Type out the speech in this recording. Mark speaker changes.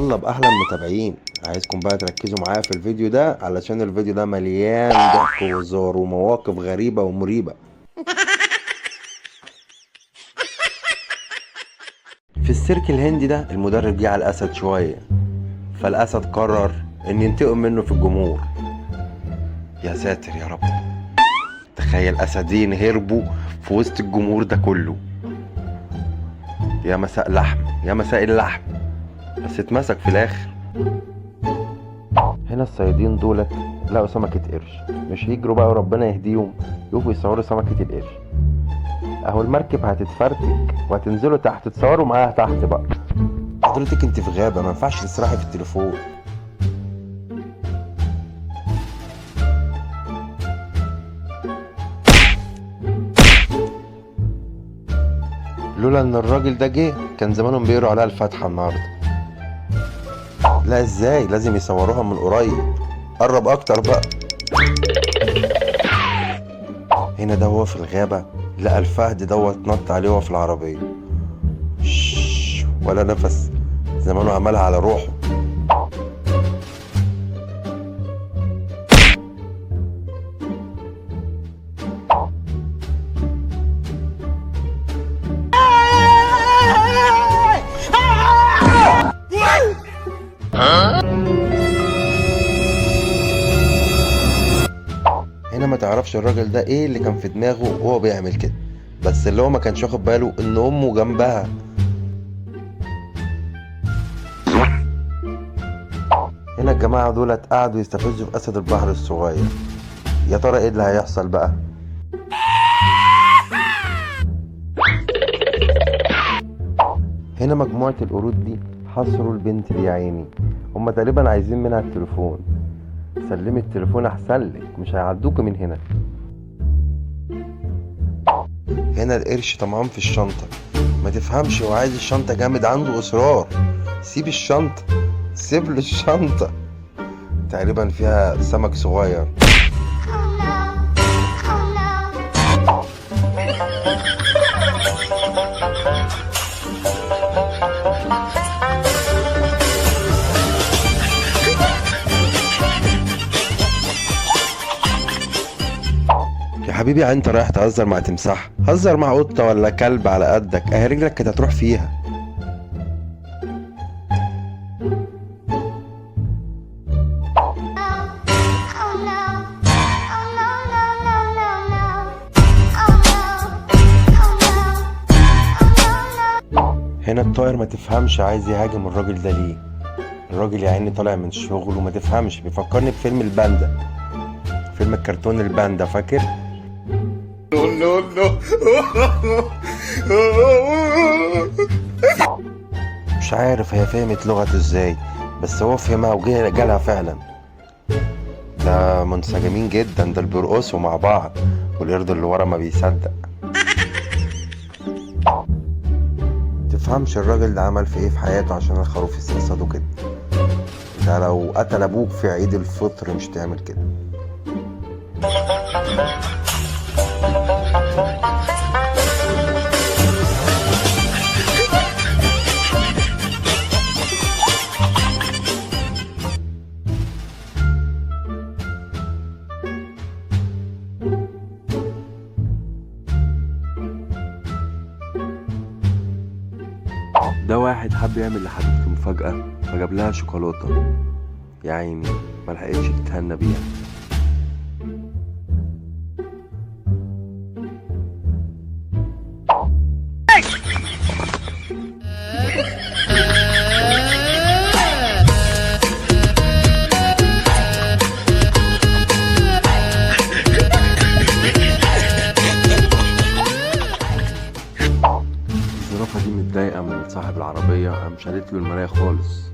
Speaker 1: يلا بأحلى المتابعين، عايزكم بقى تركزوا معايا في الفيديو ده علشان الفيديو ده مليان ضحك وهزار ومواقف غريبة ومريبة. في السيرك الهندي ده المدرب جه على الأسد شوية، فالأسد قرر إن ينتقم منه في الجمهور. يا ساتر يا رب، تخيل أسدين هربوا في وسط الجمهور ده كله. يا مساء لحم، يا مساء اللحم، بس اتمسك في الآخر. هنا الصيادين دولت لقوا سمكة قرش، مش هيجروا بقى وربنا يهديهم يقفوا يصوروا سمكة القرش؟ اهو المركب هتتفرتك وهتنزلوا تحت تصوروا معاها تحت بقى. حضرتك انت في غابة، ما ينفعش تسرحي في التليفون. لولا ان الراجل ده جه كان زمانهم بيقروا عليها الفاتحة النهارده. لا ازاي، لازم يصوروها من قريب. قرب اكتر بقى. هنا ده هو في الغابة لقى الفهد دوت نط عليه وهو في العربية. ولا نفس، زمانه عملها على روحه. هنا ما تعرفش الراجل ده ايه اللي كان في دماغه وهو بيعمل كده، بس اللي هو ما كانش واخد باله ان امه جنبها. هنا الجماعة دولت قعدوا يستفزوا في اسد البحر الصغير. يا ترى ايه اللي هيحصل بقى؟ هنا مجموعة القرود دي حصروا البنت دي يا عيني، هما تقريبا عايزين منها التليفون. سلمي التليفون احسن لك، مش هيعدوك من هنا. هنا القرش طمعان في الشنطة، ما تفهمش هو عايز الشنطة جامد، عنده اصرار. سيب الشنطة، سيب له الشنطة، تقريبا فيها سمك صغير. يا حبيبي انت رايح تهزر مع تمساح، هزر مع قطة ولا كلب على قدك، اهي رجلك كانت هتروح فيها. هنا الطائر ما تفهمش عايز يهاجم الراجل ده ليه. الراجل يا عيني طالع من شغله، ما تفهمش بيفكرني بفيلم الباندا، فيلم الكرتون الباندا، فاكر؟ مش عارف هي فهمت لغته ازاي، بس هو فهمها وجه جالها فعلا. ده منسجمين جدا، ده اللي بيرقصوا مع بعض والقرد اللي ورا ما بيصدق. تفهمش الراجل ده عمل في ايه في حياته عشان الخروف يستقصدوا كده. ده لو قتل ابوك في عيد الفطر مش تعمل كده. ده واحد حب يعمل لحبيبته مفاجأة فجاب لها شوكولاتة، يا عيني ملحقتش تتهنى بيها. الزرافة دي متضايقة من صاحب العربية، قام شالت له المراية خالص.